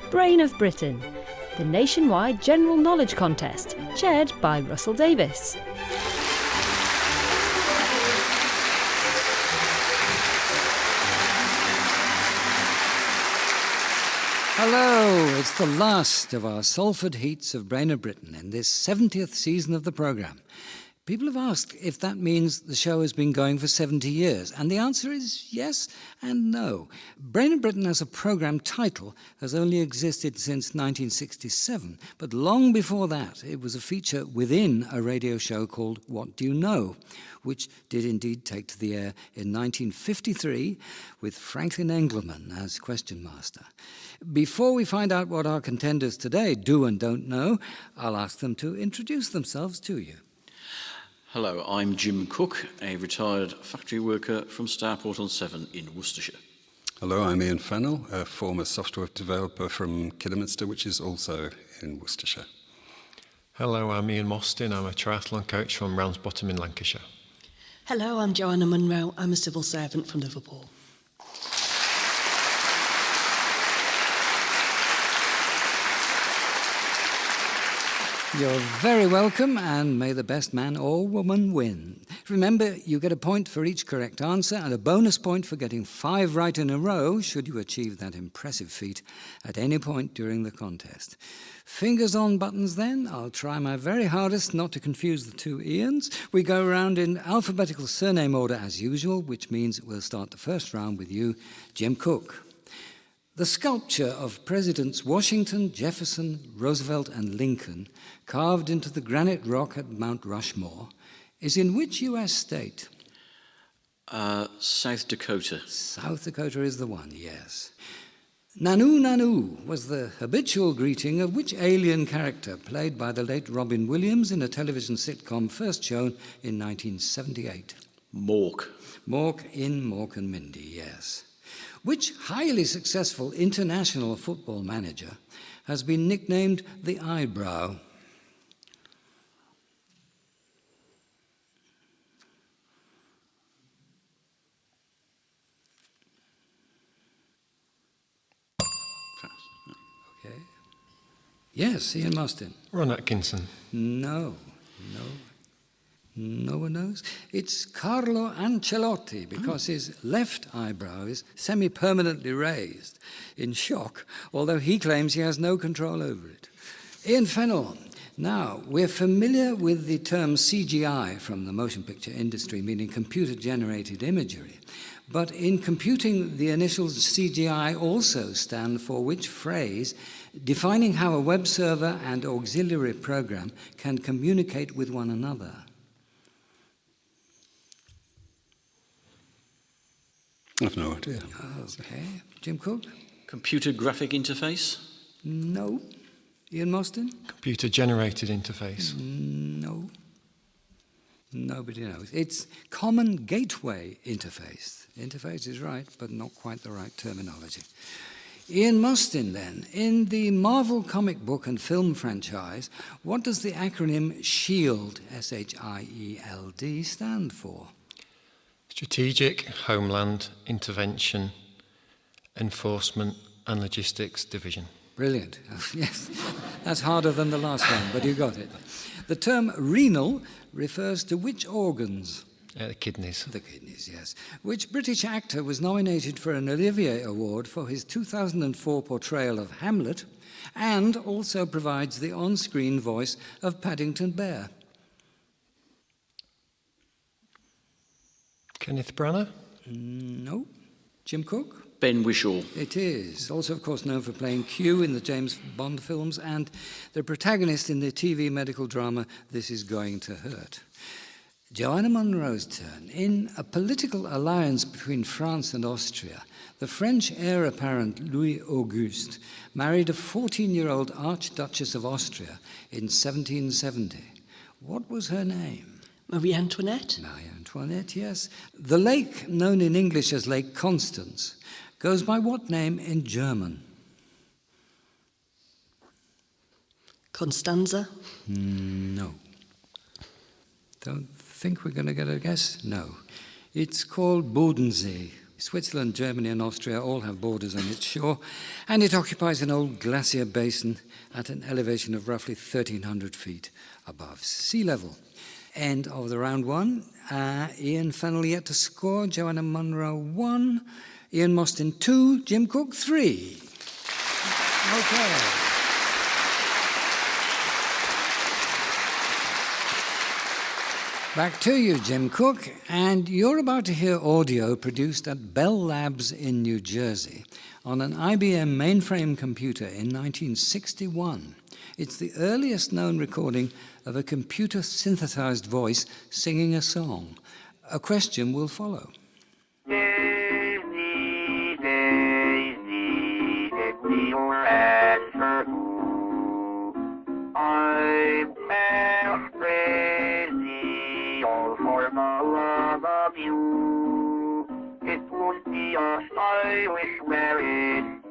Brain of Britain, the nationwide general knowledge contest, chaired by Russell Davis. Hello, it's the last of our Salford Heats of Brain of Britain in this 70th season of the programme. People have asked if that means the show has been going for 70 years, and the answer is yes and no. Brain of Britain as a programme title has only existed since 1967, but long before that it was a feature within a radio show called What Do You Know?, which did indeed take to the air in 1953 with Franklin Engelman as question master. Before we find out what our contenders today do and don't know, I'll ask them to introduce themselves to you. Hello, I'm Jim Cook, a retired factory worker from Stourport on Severn in Worcestershire. Hello, I'm Ian Fennell, a former software developer from Kidderminster, which is also in Worcestershire. Hello, I'm Ian Mostyn. I'm a triathlon coach from Ramsbottom in Lancashire. Hello, I'm Joanna Munro. I'm a civil servant from Liverpool. You're very welcome, and may the best man or woman win. Remember, you get a point for each correct answer and a bonus point for getting 5 right in a row, should you achieve that impressive feat at any point during the contest. Fingers on buttons then. I'll try my very hardest not to confuse the two Ians. We go around in alphabetical surname order as usual, which means we'll start the first round with you, Jim Cook. The sculpture of Presidents Washington, Jefferson, Roosevelt and Lincoln, carved into the granite rock at Mount Rushmore, is in which US state? South Dakota. South Dakota is the one, yes. Nanu Nanu was the habitual greeting of which alien character played by the late Robin Williams in a television sitcom first shown in 1978? Mork. Mork in Mork and Mindy, yes. Which highly successful international football manager has been nicknamed the Eyebrow? Okay. Yes, Ian Mostyn. Ron Atkinson. No. No one knows. It's Carlo Ancelotti, because his left eyebrow is semi-permanently raised in shock, although he claims he has no control over it. Ian Fennell. Now, we're familiar with the term CGI from the motion picture industry, meaning computer-generated imagery. But in computing, the initials CGI also stand for which phrase, defining how a web server and auxiliary program can communicate with one another? I've no idea. Okay. Jim Cook? Computer graphic interface. No. Ian Mostyn? Computer-generated interface. No. Nobody knows. It's Common Gateway Interface. Interface is right, but not quite the right terminology. Ian Mostyn, then. In the Marvel comic book and film franchise, what does the acronym SHIELD, S-H-I-E-L-D, stand for? Strategic, Homeland, Intervention, Enforcement and Logistics Division. Brilliant. Yes, that's harder than the last one, but you got it. The term renal refers to which organs? The kidneys. The kidneys, yes. Which British actor was nominated for an Olivier Award for his 2004 portrayal of Hamlet and also provides the on-screen voice of Paddington Bear? Kenneth Branagh? No. Jim Cook? Ben Whishaw. It is. Also, of course, known for playing Q in the James Bond films and the protagonist in the TV medical drama This Is Going to Hurt. Joanna Munro's turn. In a political alliance between France and Austria, the French heir apparent Louis Auguste married a 14-year-old Archduchess of Austria in 1770. What was her name? Marie Antoinette? Marie Antoinette, yes. The lake, known in English as Lake Constance, goes by what name in German? Constanza? No. Don't think we're going to get a guess? No. It's called Bodensee. Switzerland, Germany and Austria all have borders on its shore, and it occupies an old glacier basin at an elevation of roughly 1,300 feet above sea level. End of the round one. Ian Fennell yet to score. Joanna Munro 1. Ian Mostyn 2. Jim Cook 3. Okay. Back to you, Jim Cook, and you're about to hear audio produced at Bell Labs in New Jersey on an IBM mainframe computer in 1961. It's the earliest known recording of a computer-synthesized voice singing a song. A question will follow. Daisy, Daisy, get me your answer. I'm half crazy, all for the love of you. It won't be a Irish marriage,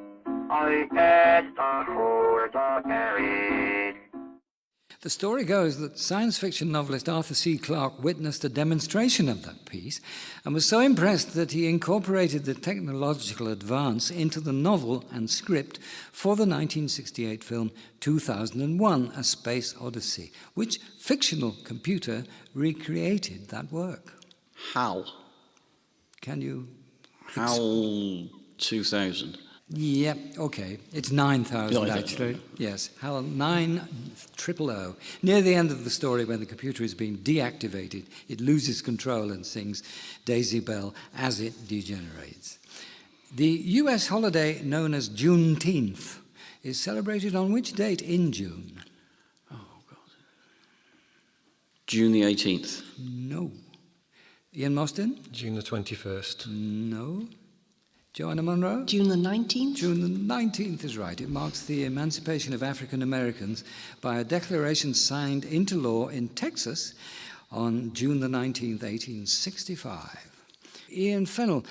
I can't afford a marriage. The story goes that science fiction novelist Arthur C. Clarke witnessed a demonstration of that piece and was so impressed that he incorporated the technological advance into the novel and script for the 1968 film 2001: A Space Odyssey, which fictional computer recreated that work. HAL. Can you... HAL 2000. Yep, okay. It's 9,000 9,000. actually. Yes, HAL 9,000. Near the end of the story, when the computer is being deactivated, it loses control and sings Daisy Bell as it degenerates. The US holiday known as Juneteenth is celebrated on which date in June? Oh, God. June the 18th. No. Ian Mostyn? June the 21st. No. Joanna Munro? June the 19th? June the 19th is right. It marks the emancipation of African Americans by a declaration signed into law in Texas on June the 19th, 1865. Ian Fennell,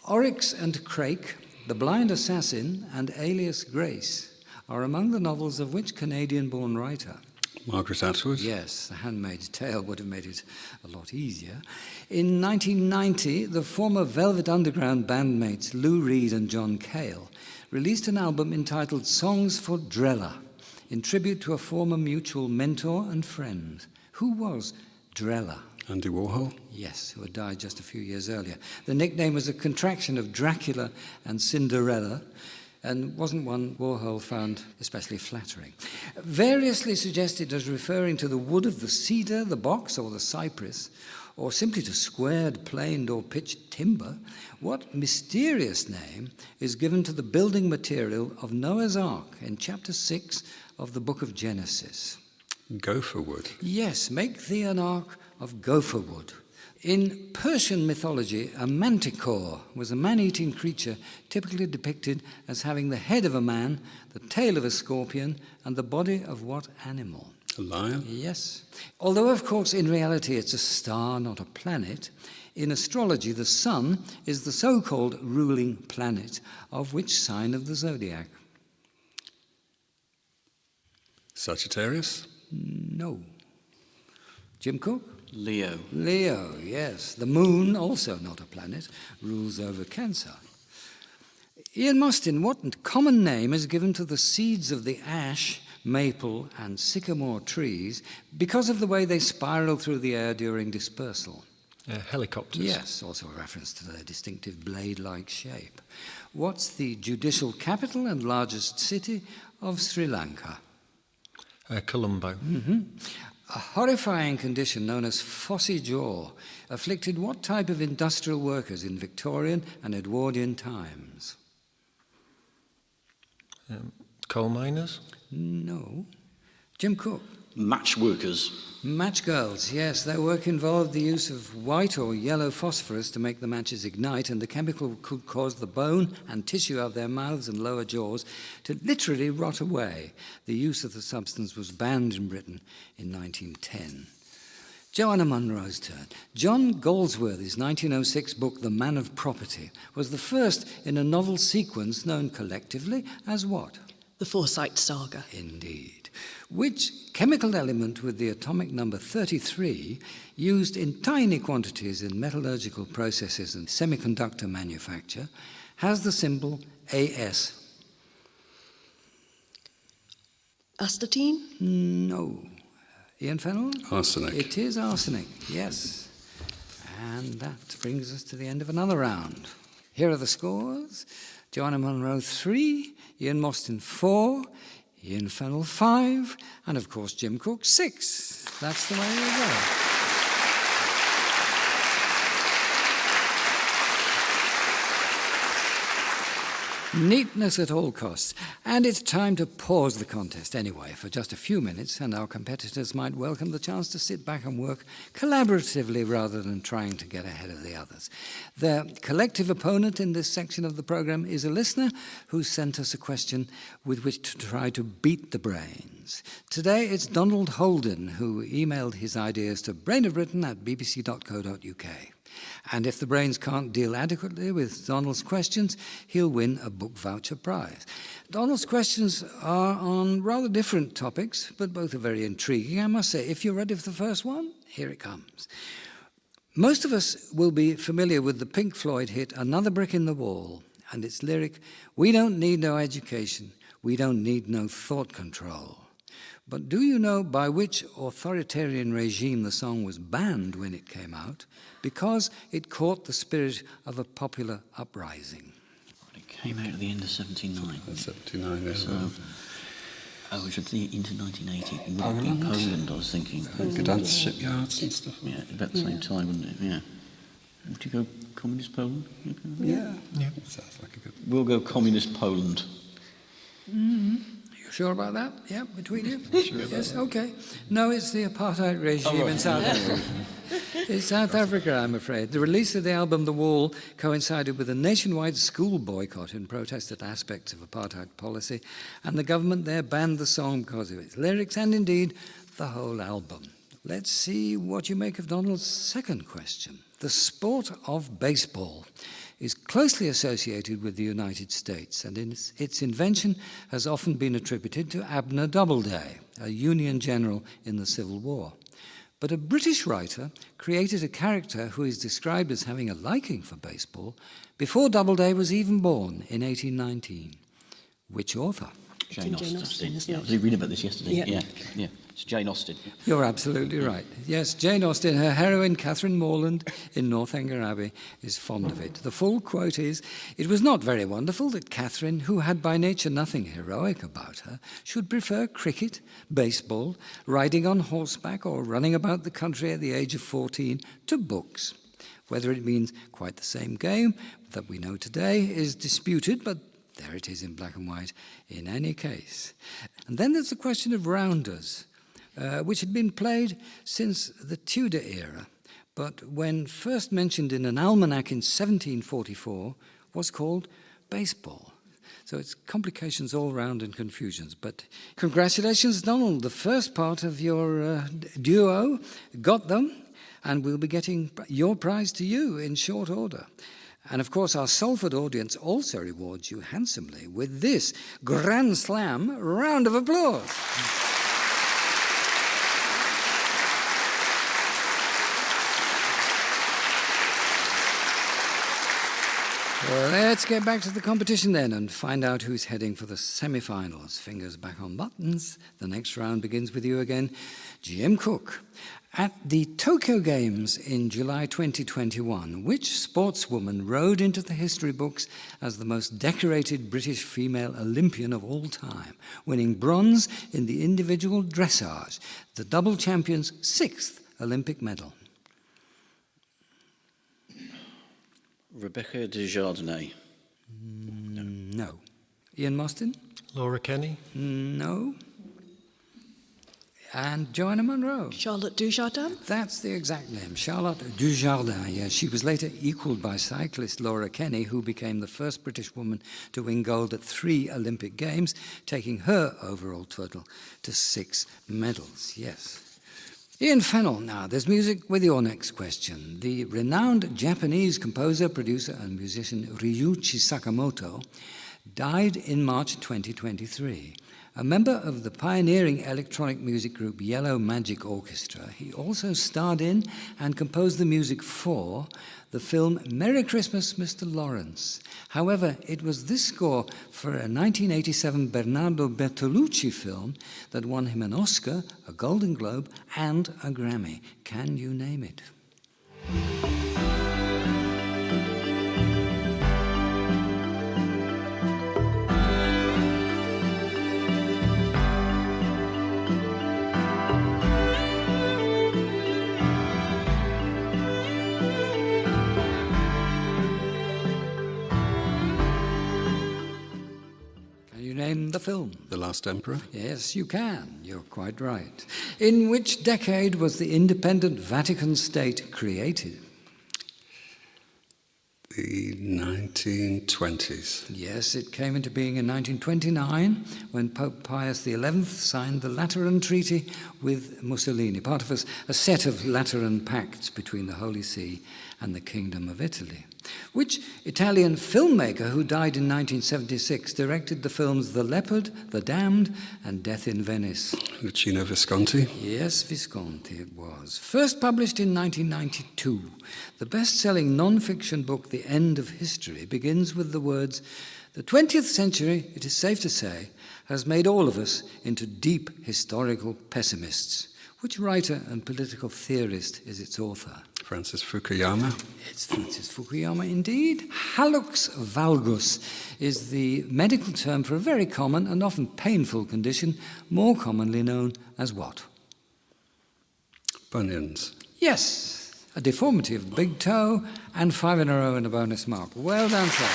Oryx and Crake, The Blind Assassin, and Alias Grace are among the novels of which Canadian-born writer? Margaret Atwood. Yes, The Handmaid's Tale would have made it a lot easier. In 1990, the former Velvet Underground bandmates Lou Reed and John Cale released an album entitled Songs for Drella, in tribute to a former mutual mentor and friend. Who was Drella? Andy Warhol. Yes, who had died just a few years earlier. The nickname was a contraction of Dracula and Cinderella, and wasn't one Warhol found especially flattering. Variously suggested as referring to the wood of the cedar, the box, or the cypress, or simply to squared, planed, or pitched timber, what mysterious name is given to the building material of Noah's Ark in chapter 6 of the book of Genesis? Gopher wood. Yes, make thee an ark of gopher wood. In Persian mythology, a manticore was a man-eating creature typically depicted as having the head of a man, the tail of a scorpion, and the body of what animal? A lion. Yes. Although, of course, in reality it's a star, not a planet, in astrology the sun is the so-called ruling planet of which sign of the zodiac? Sagittarius. No. Jim Cook? Leo. Leo, yes. The moon, also not a planet, rules over Cancer. Ian Mostyn, what common name is given to the seeds of the ash, maple and sycamore trees because of the way they spiral through the air during dispersal? Helicopters. Yes, also a reference to their distinctive blade-like shape. What's the judicial capital and largest city of Sri Lanka? Colombo. A horrifying condition known as phossy jaw afflicted what type of industrial workers in Victorian and Edwardian times? Coal miners. No. Jim Cook? Match workers. Match girls, yes. Their work involved the use of white or yellow phosphorus to make the matches ignite, and the chemical could cause the bone and tissue of their mouths and lower jaws to literally rot away. The use of the substance was banned in Britain in 1910. Joanna Munro's turn. John Galsworthy's 1906 book, The Man of Property, was the first in a novel sequence known collectively as what? The Forsyte Saga. Indeed. Which chemical element with the atomic number 33, used in tiny quantities in metallurgical processes and semiconductor manufacture, has the symbol AS? Astatine? No. Ian Fennell? Arsenic. It is arsenic, yes. And that brings us to the end of another round. Here are the scores. Joanna Munro 3, Ian Mostyn 4, Ian Fennell 5, and of course Jim Cook 6. That's the way we go. Neatness at all costs. And it's time to pause the contest anyway for just a few minutes, and our competitors might welcome the chance to sit back and work collaboratively rather than trying to get ahead of the others. Their collective opponent in this section of the programme is a listener who sent us a question with which to try to beat the brains. Today it's Donald Holden who emailed his ideas to brainofbritain@bbc.co.uk. And if the brains can't deal adequately with Donald's questions, he'll win a book voucher prize. Donald's questions are on rather different topics, but both are very intriguing, I must say. If you're ready for the first one, here it comes. Most of us will be familiar with the Pink Floyd hit Another Brick in the Wall, and its lyric, "We don't need no education, we don't need no thought control." But do you know by which authoritarian regime the song was banned when it came out? Because it caught the spirit of a popular uprising. It came out at the end of 79. 79, yeah. So, which was into 1980. In Poland, I was thinking. Gdansk shipyards and stuff. Yeah, about the same time, wouldn't it? Yeah. Would you go Communist Poland? Yeah. Sounds like a good... We'll go Communist Poland. You sure about that? Yeah, between you? Yes, okay. No, it's the apartheid regime in South Africa. It's South Africa, I'm afraid. The release of the album The Wall coincided with a nationwide school boycott in protest at aspects of apartheid policy, and the government there banned the song because of its lyrics and indeed the whole album. Let's see what you make of Donald's second question. The sport of baseball is closely associated with the United States, and its invention has often been attributed to Abner Doubleday, a Union general in the Civil War. But a British writer created a character who is described as having a liking for baseball before Doubleday was even born in 1819. Which author? Jane Jane Austen. Austen, isn't Yeah, it? I was reading about this yesterday. Yeah. Yeah. It's Jane Austen. You're absolutely right. Yes, Jane Austen, her heroine Catherine Morland in Northanger Abbey, is fond of it. The full quote is, "It was not very wonderful that Catherine, who had by nature nothing heroic about her, should prefer cricket, baseball, riding on horseback, or running about the country at the age of 14 to books. Whether it means quite the same game that we know today is disputed, but there it is in black and white in any case." And then there's the question of rounders, which had been played since the Tudor era, but when first mentioned in an almanac in 1744, was called baseball. So it's complications all round and confusions. But congratulations, Donald. The first part of your duo got them, and we'll be getting your prize to you in short order. And of course, our Salford audience also rewards you handsomely with this Grand Slam round of applause. Let's get back to the competition then and find out who's heading for the semi-finals. Fingers back on buttons. The next round begins with you again, Jim Cook. At the Tokyo Games in July 2021, which sportswoman rode into the history books as the most decorated British female Olympian of all time, winning bronze in the individual dressage, the double champion's 6th Olympic medal? Rebecca Desjardins. No. Ian Mostyn? Laura Kenny? No. And Joanna Munro? Charlotte Dujardin? That's the exact name, Charlotte Dujardin. Yes, she was later equalled by cyclist Laura Kenny, who became the first British woman to win gold at 3 Olympic Games, taking her overall total to 6 medals. Yes. Ian Fennell, now there's music with your next question. The renowned Japanese composer, producer and musician Ryuichi Sakamoto died in March 2023. A member of the pioneering electronic music group Yellow Magic Orchestra, he also starred in and composed the music for the film Merry Christmas, Mr. Lawrence. However, it was this score for a 1987 Bernardo Bertolucci film that won him an Oscar, a Golden Globe, and a Grammy. Can you name it? Name the film. The Last Emperor? Yes, you can. You're quite right. In which decade was the independent Vatican State created? The 1920s. Yes, it came into being in 1929 when Pope Pius XI signed the Lateran Treaty with Mussolini, part of a set of Lateran pacts between the Holy See and the Kingdom of Italy. Which Italian filmmaker who died in 1976 directed the films The Leopard, The Damned, and Death in Venice? Luchino Visconti? Yes, Visconti it was. First published in 1992, the best-selling non-fiction book The End of History begins with the words, "The 20th century, it is safe to say, has made all of us into deep historical pessimists." Which writer and political theorist is its author? Francis Fukuyama? It's Francis Fukuyama indeed. Hallux valgus is the medical term for a very common and often painful condition, more commonly known as what? Bunions. Yes, a deformity of the big toe, and 5 in a row and a bonus mark. Well done, sir.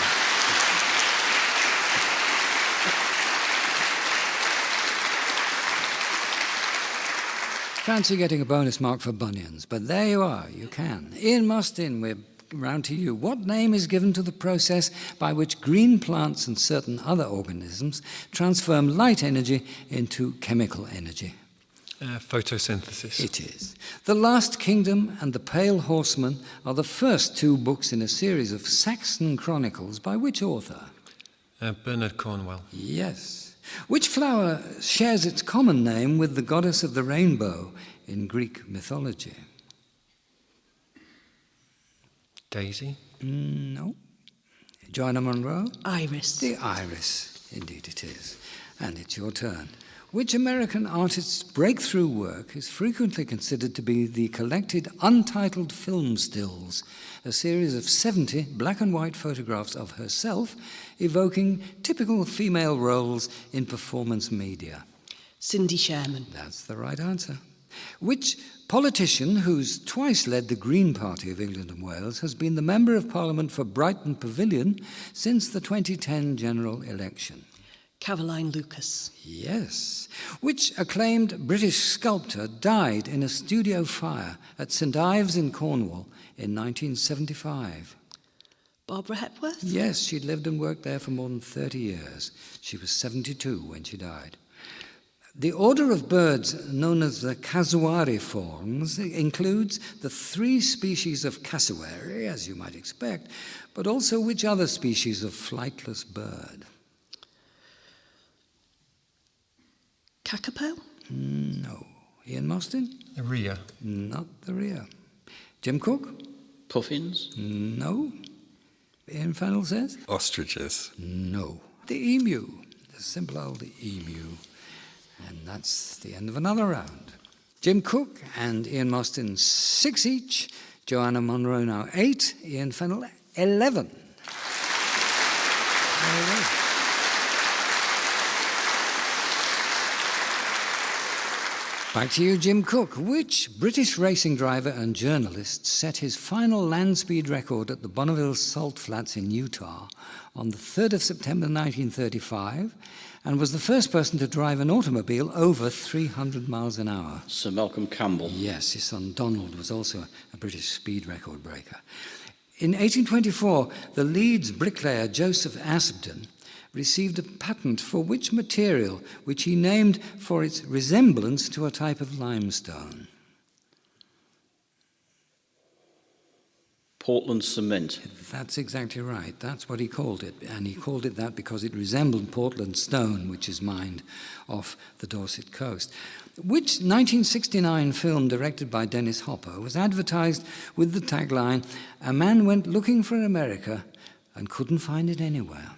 Fancy getting a bonus mark for bunions, but there you are, you can. Ian Mostyn, we're round to you. What name is given to the process by which green plants and certain other organisms transform light energy into chemical energy? Photosynthesis. It is. The Last Kingdom and The Pale Horseman are the first two books in a series of Saxon chronicles by which author? Bernard Cornwell. Yes. Which flower shares its common name with the goddess of the rainbow in Greek mythology? Daisy. No. Joanna Munro? Iris. The iris, indeed it is. And it's your turn. Which American artist's breakthrough work is frequently considered to be the collected untitled film stills, a series of 70 black and white photographs of herself evoking typical female roles in performance media? Cindy Sherman. That's the right answer. Which politician who's twice led the Green Party of England and Wales has been the Member of Parliament for Brighton Pavilion since the 2010 general election? Caroline Lucas. Yes. Which acclaimed British sculptor died in a studio fire at St Ives in Cornwall in 1975? Barbara Hepworth. Yes, she'd lived and worked there for more than 30 years. She was 72 when she died. The order of birds known as the casuariiformes includes the 3 species of cassowary, as you might expect, but also which other species of flightless bird? Kakapo? No. Ian Mostyn? Rhea. Not the rhea. Jim Cook? Puffins? No. Ian Fennell says? Ostriches. No. The emu. The simple old emu. And that's the end of another round. Jim Cook and Ian Mostyn 6 each. Joanna Munro now 8. Ian Fennell 11. Very well. Back to you, Jim Cook. Which British racing driver and journalist set his final land speed record at the Bonneville Salt Flats in Utah on the 3rd of September 1935 and was the first person to drive an automobile over 300 miles an hour? Sir Malcolm Campbell. Yes, his son Donald was also a British speed record breaker. In 1824, the Leeds bricklayer Joseph Aspden received a patent for which material, which he named for its resemblance to a type of limestone? Portland cement. That's exactly right. That's what he called it. And he called it that because it resembled Portland stone, which is mined off the Dorset coast. Which 1969 film directed by Dennis Hopper was advertised with the tagline, "A man went looking for America and couldn't find it anywhere"?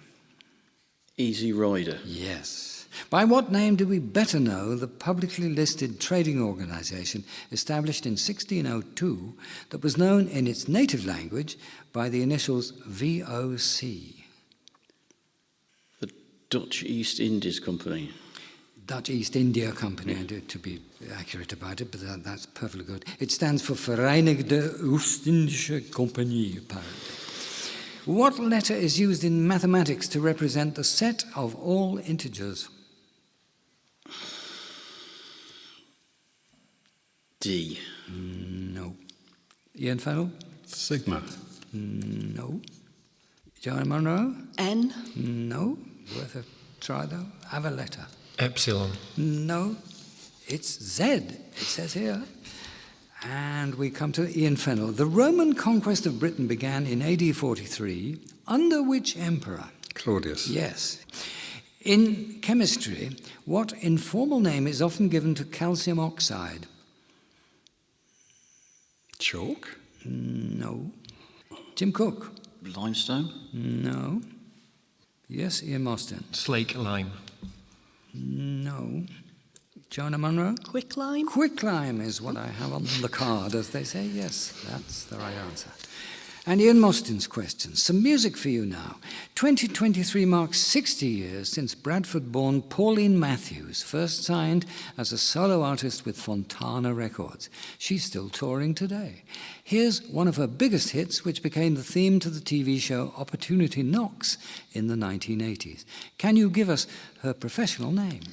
Easy Rider. Yes. By what name do we better know the publicly listed trading organisation established in 1602 that was known in its native language by the initials VOC? The Dutch East Indies Company. Dutch East India Company, to be accurate about it, but that's perfectly good. It stands for Verenigde Oost-Indische Compagnie, apparently. What letter is used in mathematics to represent the set of all integers? D. No. Ian Fennell? Sigma. No. Joanna Munro? N. No. Worth a try, though. Have a letter. Epsilon. No. It's Z, it says here. And we come to Ian Fennell. The Roman conquest of Britain began in AD 43. Under which emperor? Claudius. Yes. In chemistry, what informal name is often given to calcium oxide? Chalk. No. Jim Cook? Limestone. No. Yes, Ian Mostyn? Slake lime. No. Joanna Munro? Quicklime. Quicklime is what I have on the card, as they say. Yes, that's the right answer. And Ian Mostyn's question. Some music for you now. 2023 marks 60 years since Bradford-born Pauline Matthews first signed as a solo artist with Fontana Records. She's still touring today. Here's one of her biggest hits, which became the theme to the TV show Opportunity Knocks in the 1980s. Can you give us her professional name?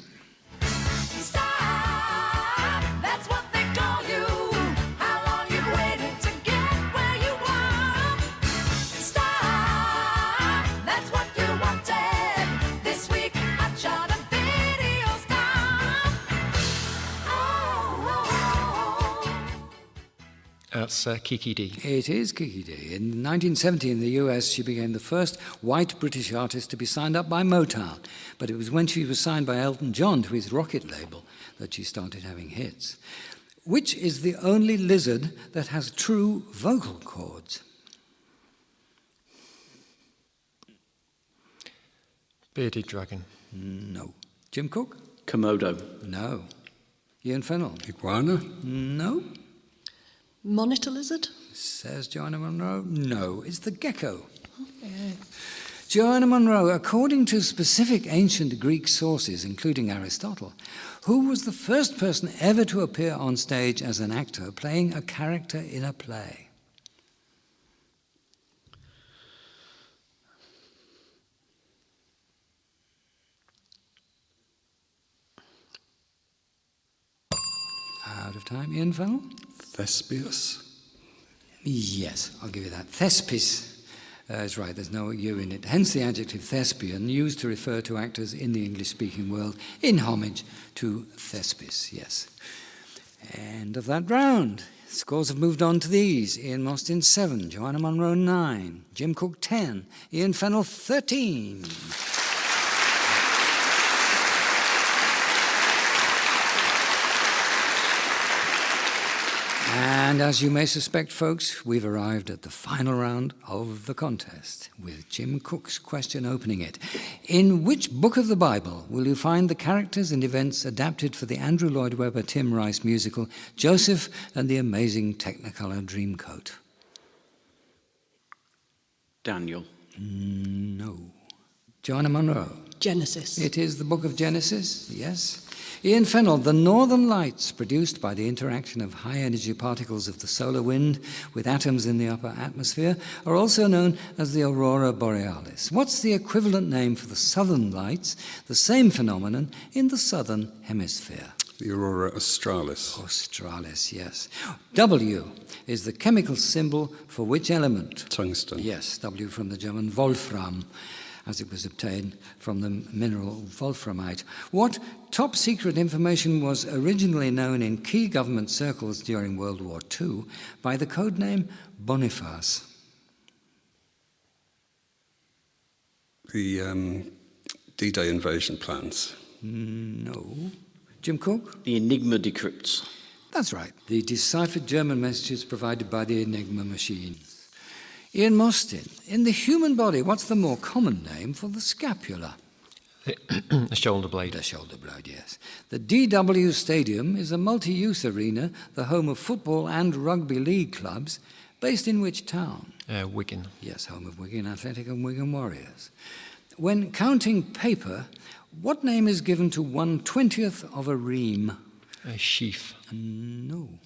That's Kiki D. It is Kiki D. In 1970 in the US, she became the first white British artist to be signed up by Motown. But it was when she was signed by Elton John to his Rocket label that she started having hits. Which is the only lizard that has true vocal cords? Bearded dragon. No. Jim Cook? Komodo. No. Ian Fennell? Iguana. No. Monitor lizard. Says Joanna Munro. No, it's the gecko. Joanna Munro, according to specific ancient Greek sources, including Aristotle, who was the first person ever to appear on stage as an actor playing a character in a play? Out of time. Ian Fennell? Thespius. Yes, I'll give you that. Thespis is right, there's no U in it. Hence the adjective thespian, used to refer to actors in the English-speaking world in homage to Thespis, yes. End of that round. Scores have moved on to these. Ian Mostyn 7, Joanna Munro 9, Jim Cook 10, Ian Fennell 13. And as you may suspect, folks, we've arrived at the final round of the contest, with Jim Cook's question opening it. In which book of the Bible will you find the characters and events adapted for the Andrew Lloyd Webber Tim Rice musical, Joseph and the Amazing Technicolor Dreamcoat? Daniel. No. Joanna Munro? Genesis. It is the book of Genesis, yes. Ian Fennell, the northern lights produced by the interaction of high-energy particles of the solar wind with atoms in the upper atmosphere are also known as the aurora borealis. What's the equivalent name for the southern lights, the same phenomenon in the southern hemisphere? The aurora australis. Australis, yes. W is the chemical symbol for which element? Tungsten. Yes, W from the German Wolfram, as it was obtained from the mineral wolframite. What top-secret information was originally known in key government circles during World War II by the codename Boniface? The D-Day invasion plans. No. Jim Cook? The Enigma decrypts. That's right. The deciphered German messages provided by the Enigma machines. Ian Mostyn, in the human body, what's the more common name for the scapula? The shoulder blade. The shoulder blade, yes. The DW Stadium is a multi-use arena, the home of football and rugby league clubs, based in which town? Wigan. Yes, home of Wigan Athletic and Wigan Warriors. When counting paper, what name is given to 1/20th of a ream? A sheaf. No.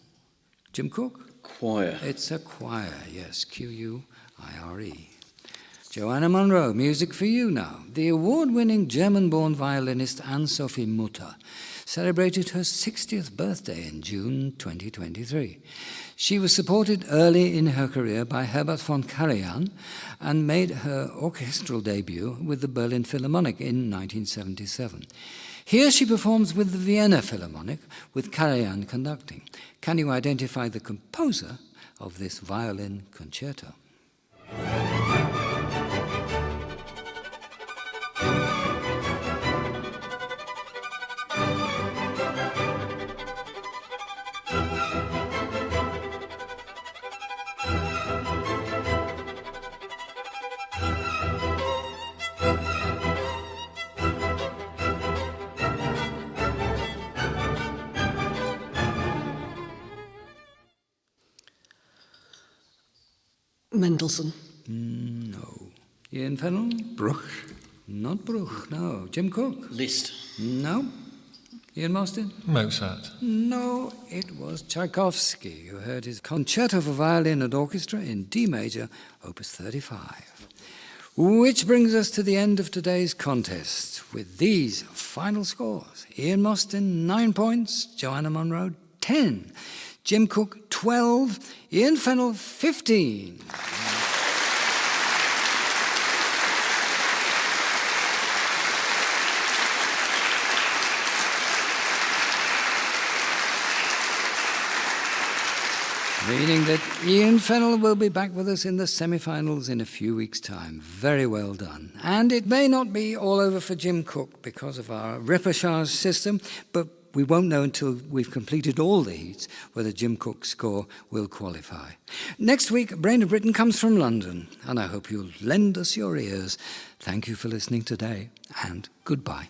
Jim Cook? Choir. It's a choir, yes, Q-U-I-R-E. Joanna Munro, music for you now. The award-winning German-born violinist Anne-Sophie Mutter celebrated her 60th birthday in June 2023. She was supported early in her career by Herbert von Karajan and made her orchestral debut with the Berlin Philharmonic in 1977. Here she performs with the Vienna Philharmonic, with Karajan conducting. Can you identify the composer of this violin concerto? Mendelssohn. No. Ian Fennell? Bruch. Not Bruch, no. Jim Cook? Liszt. No. Ian Mostyn? Mozart. No, it was Tchaikovsky. You heard his Concerto for Violin and Orchestra in D major, Opus 35. Which brings us to the end of today's contest with these final scores. Ian Mostyn, 9 points. Joanna Munro, 10. Jim Cook, 12. Ian Fennell, 15. Meaning that Ian Fennell will be back with us in the semi-finals in a few weeks' time. Very well done. And it may not be all over for Jim Cook because of our repechage system, but we won't know until we've completed all the heats whether Jim Cook's score will qualify. Next week, Brain of Britain comes from London, and I hope you'll lend us your ears. Thank you for listening today, and goodbye.